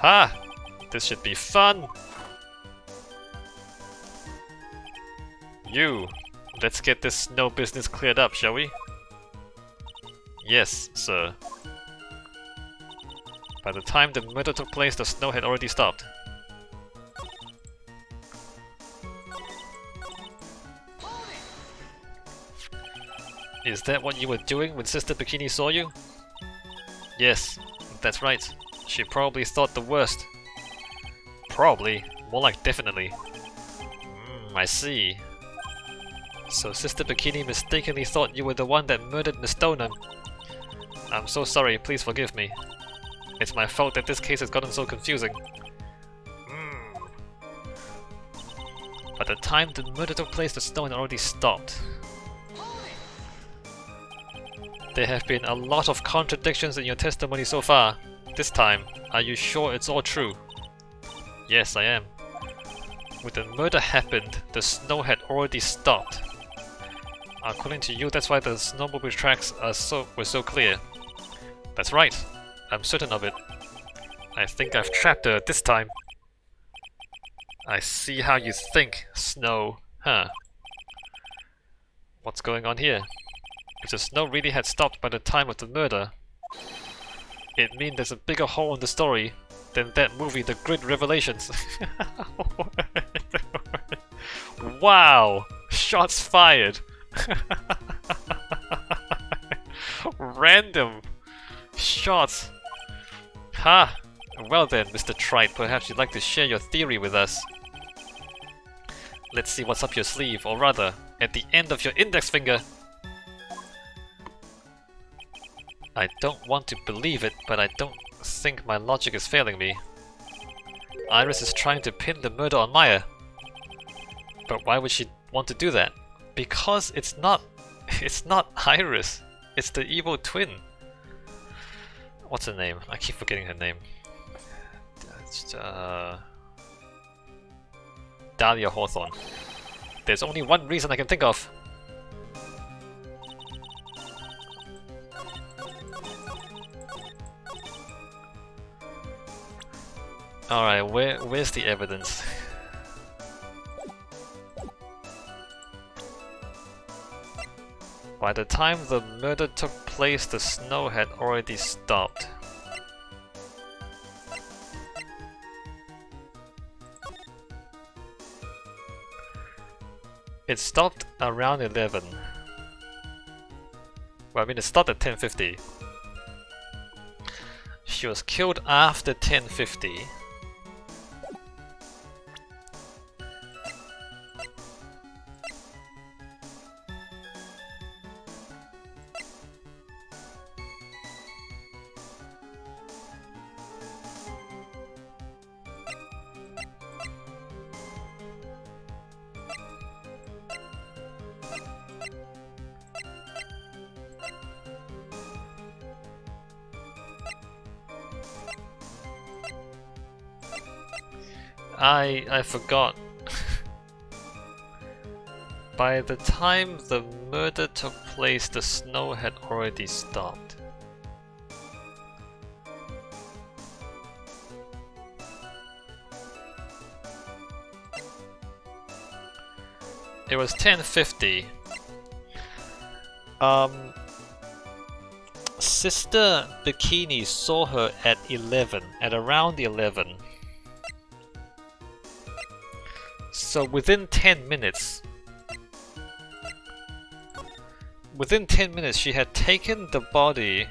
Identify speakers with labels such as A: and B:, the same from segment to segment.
A: Ha! This should be fun! You! Let's get this snow business cleared up, shall we? Yes, sir. By the time the murder took place, the snow had already stopped. Is that what you were doing when Sister Bikini saw you? Yes, that's right. She probably thought the worst. Probably. More like definitely. I see. So Sister Bikini mistakenly thought you were the one that murdered Miss Stoner. I'm so sorry, please forgive me. It's my fault that this case has gotten so confusing. By the time the murder took place, the snow had already stopped. There have been a lot of contradictions in your testimony so far. This time, are you sure it's all true? Yes, I am. When the murder happened, the snow had already stopped. According to you, that's why the snowmobile tracks were so clear. That's right. I'm certain of it. I think I've trapped her this time. I see how you think, Snow. Huh. What's going on here? If the snow really had stopped by the time of the murder, it means there's a bigger hole in the story than that movie, The Grid Revelations. Wow! Shots fired! Random shots. Ha! Well then, Mr. Wright, perhaps you'd like to share your theory with us. Let's see what's up your sleeve, or rather, at the end of your index finger. I don't want to believe it, but I don't think my logic is failing me. Iris is trying to pin the murder on Maya. But why would she want to do that? Because it's not Iris. It's the evil twin. What's her name? I keep forgetting her name. Dahlia Hawthorne. There's only one reason I can think of. Alright, where's the evidence? By the time the murder took place, the snow had already stopped. It stopped around 11. Well, I mean, it stopped at 10:50. She was killed after 10:50. I forgot. By the time the murder took place, the snow had already stopped. It was 10:50. Sister Bikini saw her at 11, at around 11. So within 10 minutes, she had taken the body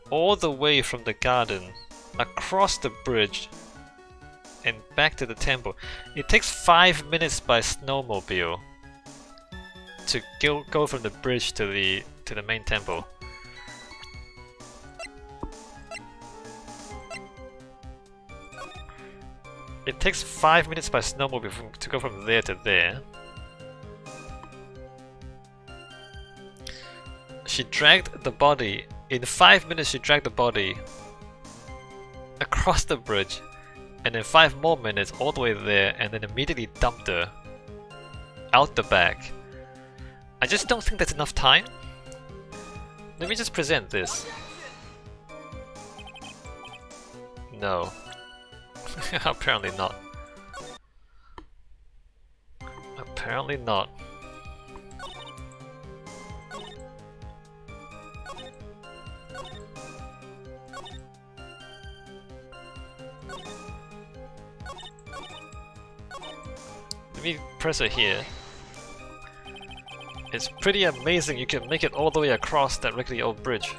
A: all the way from the garden, across the bridge, and back to the temple. It takes 5 minutes by snowmobile to go from the bridge to the main temple. It takes 5 minutes by snowmobile to go from there to there. She dragged the body, in 5 minutes she dragged the body across the bridge, and in 5 more minutes all the way there, and then immediately dumped her out the back. I just don't think that's enough time. Let me just present this. No. Apparently not. Apparently not. Let me press it here. It's pretty amazing you can make it all the way across that rickety old bridge.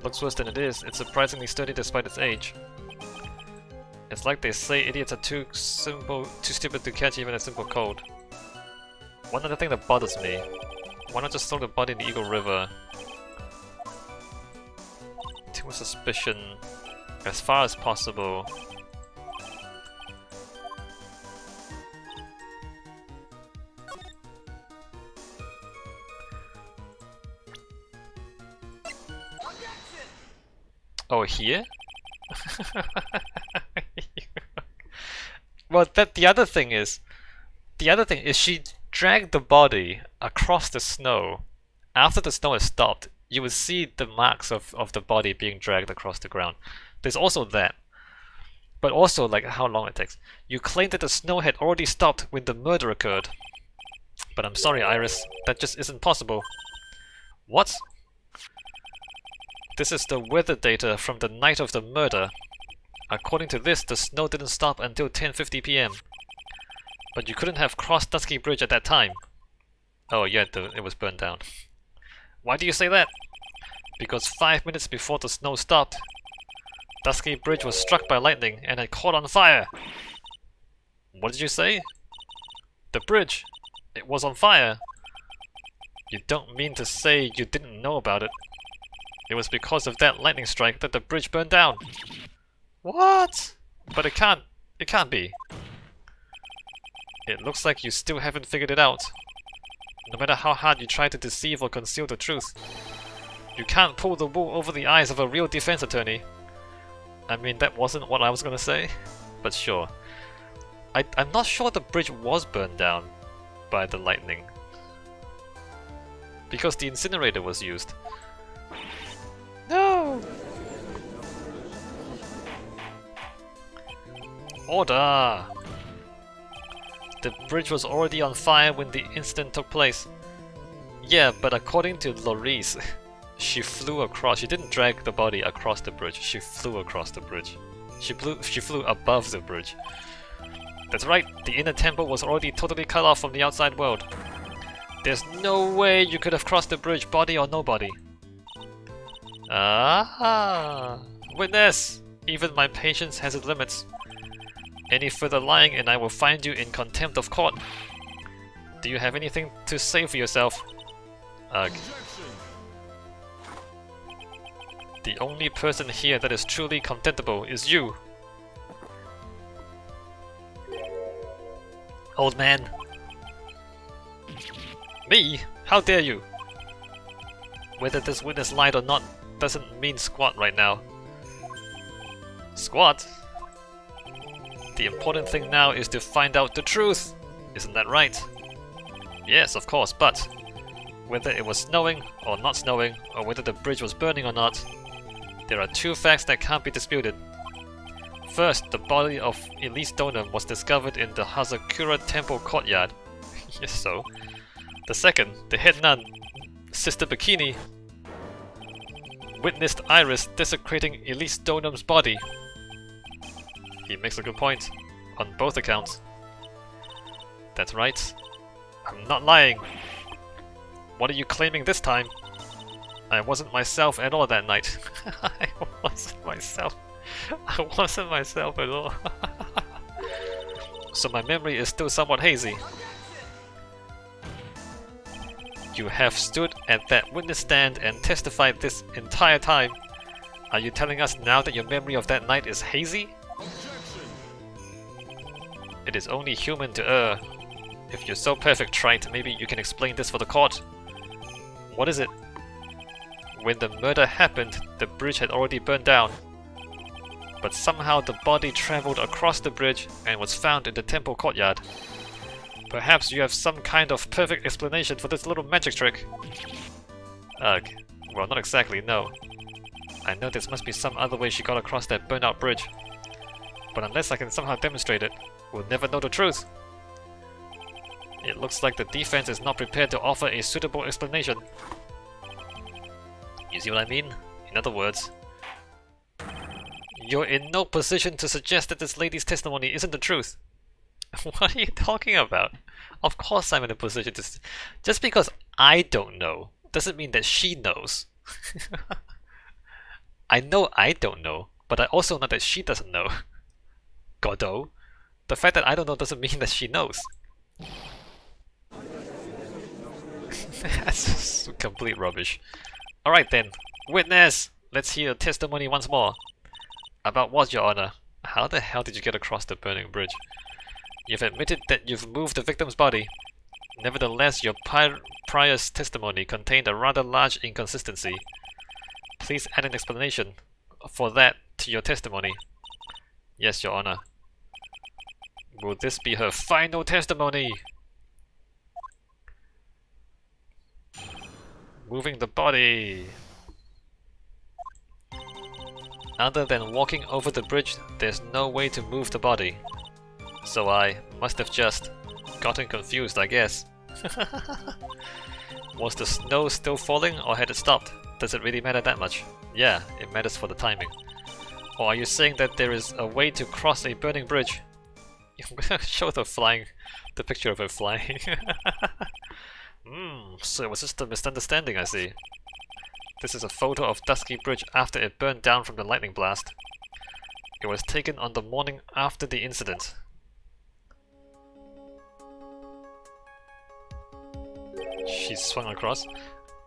A: Looks worse than it is. It's surprisingly sturdy despite its age. It's like they say idiots are too stupid to catch even a simple cold. One other thing that bothers me. Why not just throw the body in the Eagle River? Too much suspicion. As far as possible. Oh, here? Well, the other thing is she dragged the body across the snow. After the snow has stopped, you would see the marks of the body being dragged across the ground. There's also that. But also, like, how long it takes. You claim that the snow had already stopped when the murder occurred. But I'm sorry, Iris, that just isn't possible. What? This is the weather data from the night of the murder. According to this, the snow didn't stop until 10:50 PM. But you couldn't have crossed Dusky Bridge at that time. Oh yeah, it was burned down. Why do you say that? Because 5 minutes before the snow stopped, Dusky Bridge was struck by lightning and had caught on fire. What did you say? The bridge. It was on fire. You don't mean to say you didn't know about it. It was because of that lightning strike that the bridge burned down. What? But it can't be. It looks like you still haven't figured it out. No matter how hard you try to deceive or conceal the truth. You can't pull the wool over the eyes of a real defense attorney. I mean, that wasn't what I was gonna say, but sure. I'm not sure the bridge was burned down by the lightning. Because the incinerator was used. No! Order! The bridge was already on fire when the incident took place. Yeah, but according to Loris, she flew across. She didn't drag the body across the bridge. She flew across the bridge. She flew above the bridge. That's right. The inner temple was already totally cut off from the outside world. There's no way you could have crossed the bridge, body or no body. Ah, witness! Even my patience has its limits. Any further lying and I will find you in contempt of court. Do you have anything to say for yourself? Ugh. The only person here that is truly contemptible is you. Old man. Me? How dare you? Whether this witness lied or not doesn't mean squat right now. Squat? The important thing now is to find out the truth. Isn't that right? Yes, of course, but whether it was snowing or not snowing, or whether the bridge was burning or not, there are two facts that can't be disputed. First, the body of Elise Donham was discovered in the Hazakura Temple courtyard. Yes, so. The second, the head nun, Sister Bikini, witnessed Iris desecrating Elise Donham's body. He makes a good point, on both accounts. That's right. I'm not lying. What are you claiming this time? I wasn't myself at all that night. I wasn't myself. I wasn't myself at all. So my memory is still somewhat hazy. You have stood at that witness stand and testified this entire time. Are you telling us now that your memory of that night is hazy? It is only human to err. If you're so perfect, Wright, maybe you can explain this for the court. What is it? When the murder happened, the bridge had already burned down. But somehow the body traveled across the bridge and was found in the temple courtyard. Perhaps you have some kind of perfect explanation for this little magic trick. Ugh. Well, not exactly, no. I know there must be some other way she got across that burnt-out bridge. But unless I can somehow demonstrate it, we'll never know the truth. It looks like the defense is not prepared to offer a suitable explanation. You see what I mean? In other words, you're in no position to suggest that this lady's testimony isn't the truth. What are you talking about? Of course I'm in a position to... Just because I don't know doesn't mean that she knows. I know I don't know, but I also know that she doesn't know. Godot. The fact that I don't know doesn't mean that she knows. That's just complete rubbish. Alright then, witness! Let's hear your testimony once more. About what, Your Honor? How the hell did you get across the burning bridge? You've admitted that you've moved the victim's body. Nevertheless, your prior testimony contained a rather large inconsistency. Please add an explanation for that to your testimony. Yes, Your Honor. Will this be her final testimony? Moving the body. Other than walking over the bridge, there's no way to move the body. So I must have just gotten confused, I guess. Was the snow still falling or had it stopped? Does it really matter that much? Yeah, it matters for the timing. Or are you saying that there is a way to cross a burning bridge? Show the picture of her flying. So it was just a misunderstanding, I see. This is a photo of Dusky Bridge after it burned down from the lightning blast. It was taken on the morning after the incident. She swung across.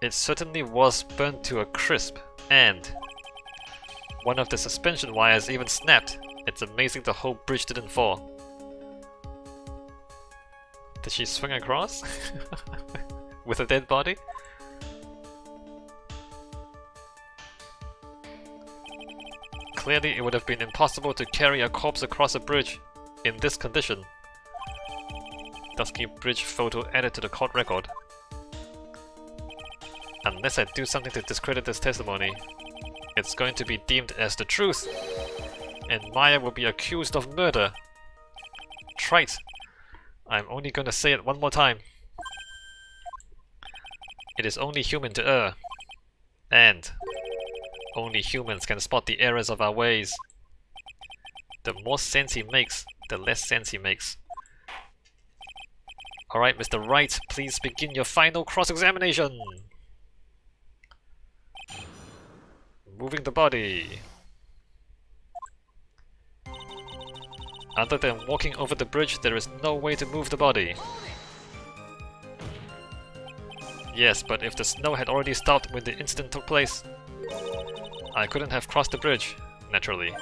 A: It certainly was burnt to a crisp, and one of the suspension wires even snapped. It's amazing the whole bridge didn't fall. Did she swing across? With a dead body? Clearly, it would have been impossible to carry a corpse across a bridge in this condition. Dusky Bridge photo added to the court record. Unless I do something to discredit this testimony, it's going to be deemed as the truth, and Maya will be accused of murder. Trite. I'm only going to say it one more time. It is only human to err, and only humans can spot the errors of our ways. The more sense he makes, the less sense he makes. Alright, Mr. Wright, please begin your final cross-examination! Moving the body. Other than walking over the bridge, there is no way to move the body. Yes, but if the snow had already stopped when the incident took place, I couldn't have crossed the bridge, naturally.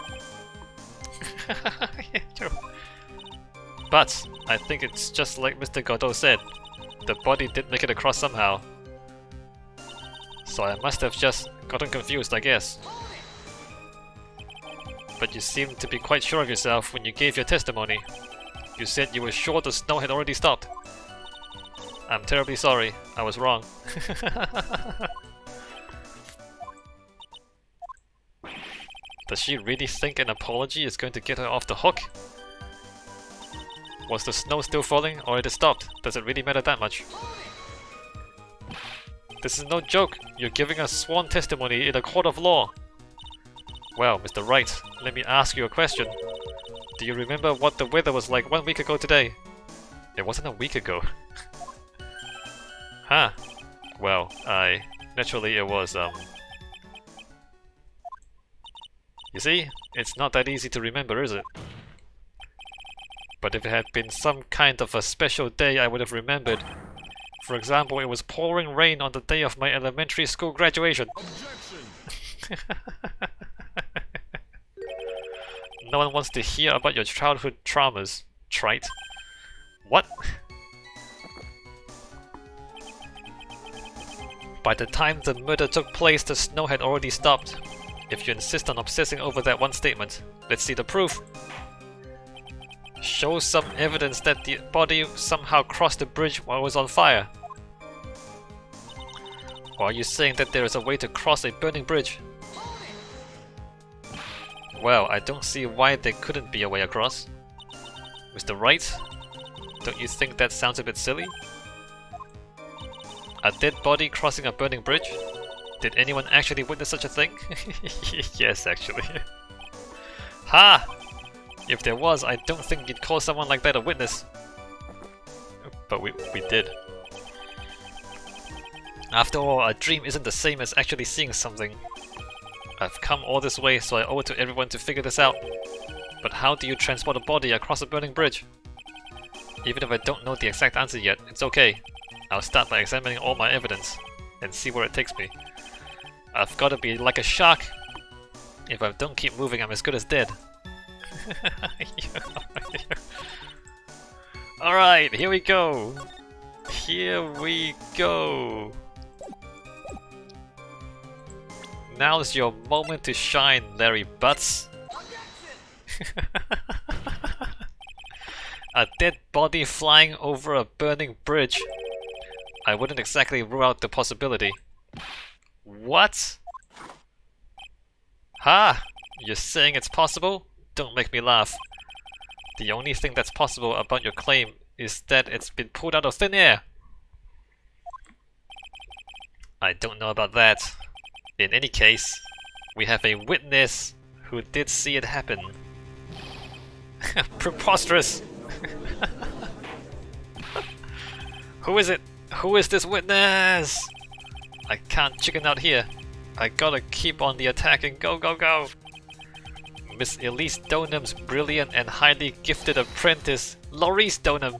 A: But I think it's just like Mr. Godot said, the body did make it across somehow. So I must have just gotten confused, I guess. But you seemed to be quite sure of yourself when you gave your testimony. You said you were sure the snow had already stopped. I'm terribly sorry, I was wrong. Does she really think an apology is going to get her off the hook? Was the snow still falling or had it stopped? Does it really matter that much? This is no joke. You're giving us sworn testimony in a court of law. Well, Mr. Wright, let me ask you a question. Do you remember what the weather was like 1 week ago today? It wasn't a week ago. Huh. Well, naturally it was, You see? It's not that easy to remember, is it? But if it had been some kind of a special day, I would have remembered. For example, it was pouring rain on the day of my elementary school graduation. No one wants to hear about your childhood traumas, trite. What? By the time the murder took place, the snow had already stopped. If you insist on obsessing over that one statement, let's see the proof. Show some evidence that the body somehow crossed the bridge while it was on fire. Or are you saying that there is a way to cross a burning bridge? Well, I don't see why there couldn't be a way across. Mr. Wright, don't you think that sounds a bit silly? A dead body crossing a burning bridge? Did anyone actually witness such a thing? Yes, actually. Ha! If there was, I don't think you'd call someone like that a witness. But we did. After all, a dream isn't the same as actually seeing something. I've come all this way, so I owe it to everyone to figure this out. But how do you transport a body across a burning bridge? Even if I don't know the exact answer yet, it's okay. I'll start by examining all my evidence and see where it takes me. I've gotta be like a shark. If I don't keep moving, I'm as good as dead. Alright, here we go. Here we go. Now's your moment to shine, Larry Butts. A dead body flying over a burning bridge. I wouldn't exactly rule out the possibility. What? Ha! You're saying it's possible? Don't make me laugh. The only thing that's possible about your claim is that it's been pulled out of thin air. I don't know about that. In any case, we have a witness who did see it happen. Preposterous! Who is it? Who is this witness? I can't chicken out here. I gotta keep on the attack and go, go, go! Miss Elise Donham's brilliant and highly gifted apprentice, Laurice Donham.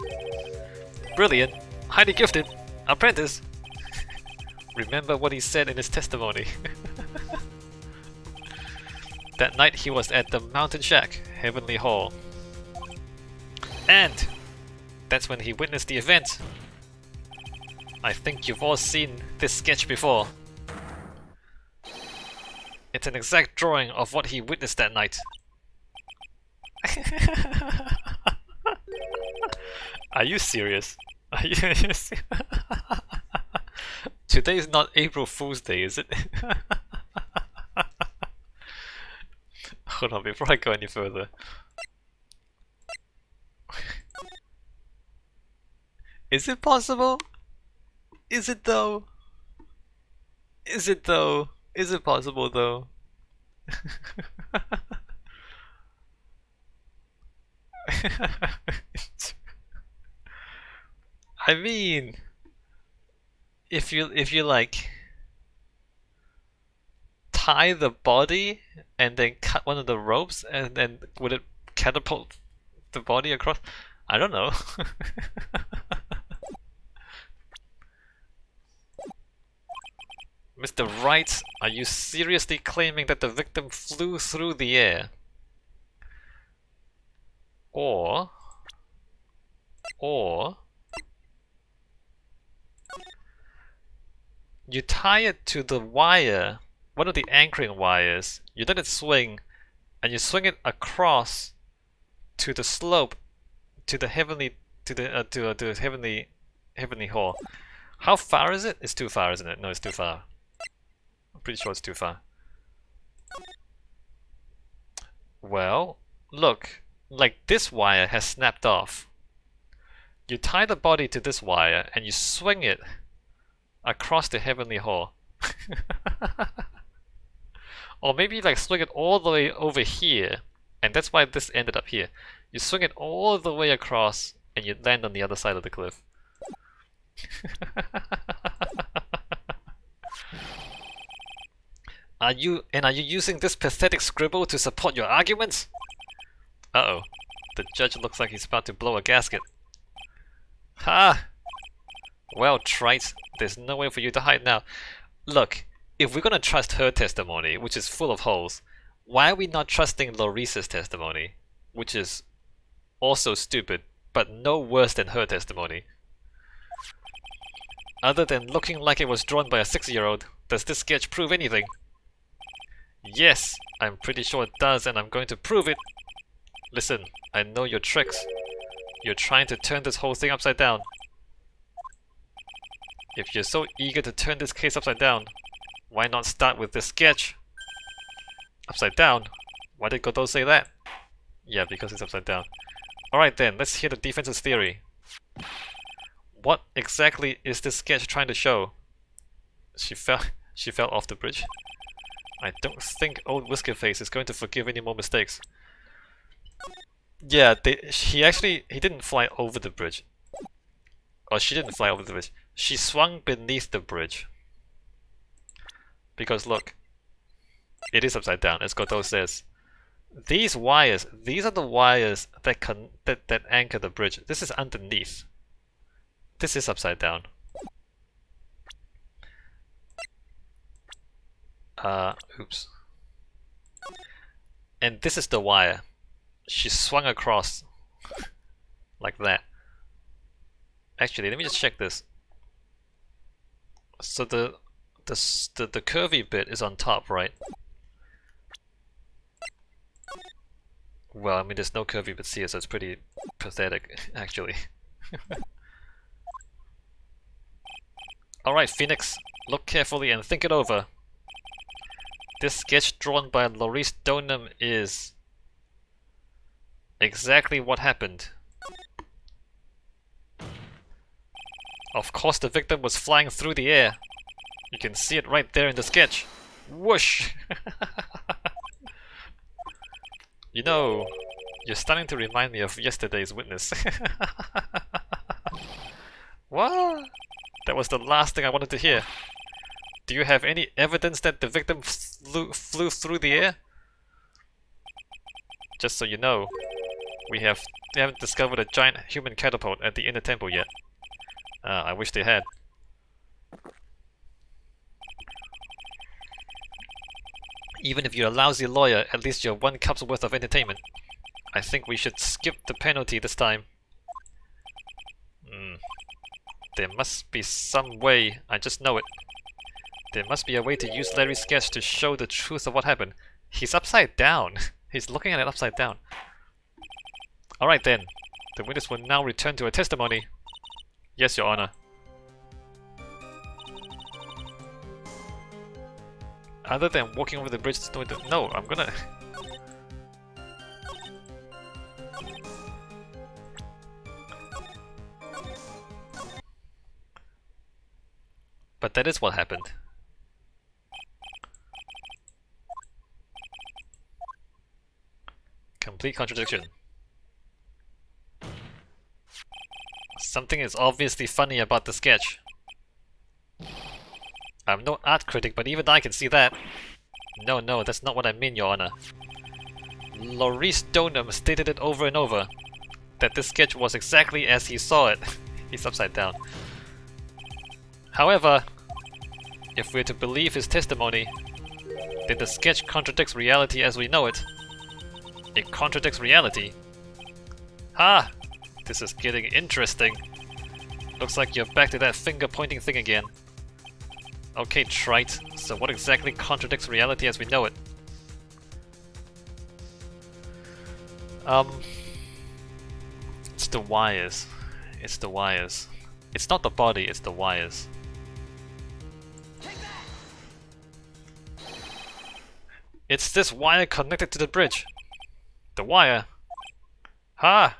A: Brilliant, highly gifted apprentice. Remember what he said in his testimony. That night he was at the Mountain Shack, Heavenly Hall. And that's when he witnessed the event. I think you've all seen this sketch before. It's an exact drawing of what he witnessed that night. Are you serious? Are you serious? Today's not April Fool's Day, is it? Hold on, before I go any further. Is it possible? Is it though? Is it though? Is it possible though? I mean, if you like tie the body and then cut one of the ropes, and then would it catapult the body across? I don't know. Mr. Wright, are you seriously claiming that the victim flew through the air? Or you tie it to the wire, one of the anchoring wires, you let it swing, and you swing it across to the slope, to the heavenly hall. How far is it? It's too far, isn't it? No, it's too far. I'm pretty sure it's too far. Well, look, like this wire has snapped off. You tie the body to this wire and you swing it across the heavenly hall. Or maybe like swing it all the way over here, and that's why this ended up here. You swing it all the way across and you land on the other side of the cliff. Are you using this pathetic scribble to support your arguments? Uh-oh. The judge looks like he's about to blow a gasket. Ha! Well, trite, there's no way for you to hide now. Look, if we're gonna trust her testimony, which is full of holes, why are we not trusting Laurice's testimony, which is also stupid, but no worse than her testimony? Other than looking like it was drawn by a 6-year-old, does this sketch prove anything? Yes, I'm pretty sure it does, and I'm going to prove it. Listen, I know your tricks. You're trying to turn this whole thing upside down. If you're so eager to turn this case upside down, why not start with this sketch? Upside down? Why did Godot say that? Yeah, because it's upside down. Alright then, let's hear the defense's theory. What exactly is this sketch trying to show? She fell off the bridge. I don't think old Whiskerface is going to forgive any more mistakes. Yeah, he didn't fly over the bridge. Or she didn't fly over the bridge. She swung beneath the bridge. Because look, it is upside down, as Godot says. These wires, these are the wires that anchor the bridge. This is underneath. This is upside down. Oops. And this is the wire. She swung across like that. Actually, let me just check this. So the curvy bit is on top, right? Well, I mean, there's no curvy bits here, so it's pretty pathetic, actually. Alright, Phoenix, look carefully and think it over. This sketch drawn by Maurice Donham is exactly what happened. Of course, the victim was flying through the air. You can see it right there in the sketch. Whoosh! You know, you're starting to remind me of yesterday's witness. What? That was the last thing I wanted to hear. Do you have any evidence that the victim flew through the air? Just so you know, we haven't discovered a giant human catapult at the inner temple yet. I wish they had. Even if you're a lousy lawyer, at least you're 1 cup's worth of entertainment. I think we should skip the penalty this time. There must be some way, I just know it. There must be a way to use Larry's sketch to show the truth of what happened. He's upside down. He's looking at it upside down. Alright then, the witness will now return to her testimony. Yes, Your Honor. Other than walking over the bridge, no, I'm gonna... But that is what happened. Complete contradiction. Something is obviously funny about the sketch. I'm no art critic, but even I can see that. No, that's not what I mean, Your Honor. Maurice Donham stated it over and over, that this sketch was exactly as he saw it. He's upside down. However, if we're to believe his testimony, then the sketch contradicts reality as we know it. It contradicts reality. Ha! This is getting interesting. Looks like you're back to that finger-pointing thing again. Okay, trite. So what exactly contradicts reality as we know it? It's the wires. It's the wires. It's not the body, it's the wires. It's this wire connected to the bridge. The wire. Ha!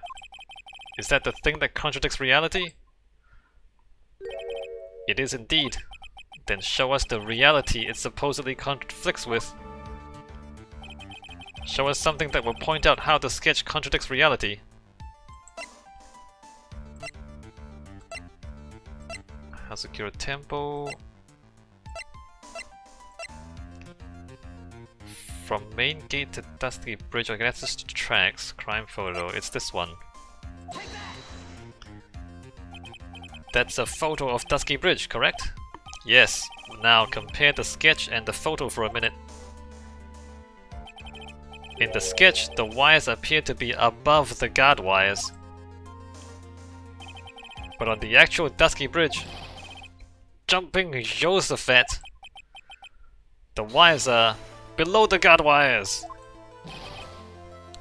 A: Is that the thing that contradicts reality? It is indeed. Then show us the reality it supposedly conflicts with. Show us something that will point out how the sketch contradicts reality. How secure a tempo? From main gate to Dusty Bridge, okay, that's just tracks, crime photo, it's this one. That's a photo of Dusky Bridge, correct? Yes. Now compare the sketch and the photo for a minute. In the sketch, the wires appear to be above the guard wires. But on the actual Dusky Bridge, jumping Josephat, the wires are below the guard wires.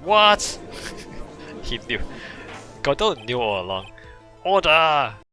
A: What? He knew. Godot knew all along. Order!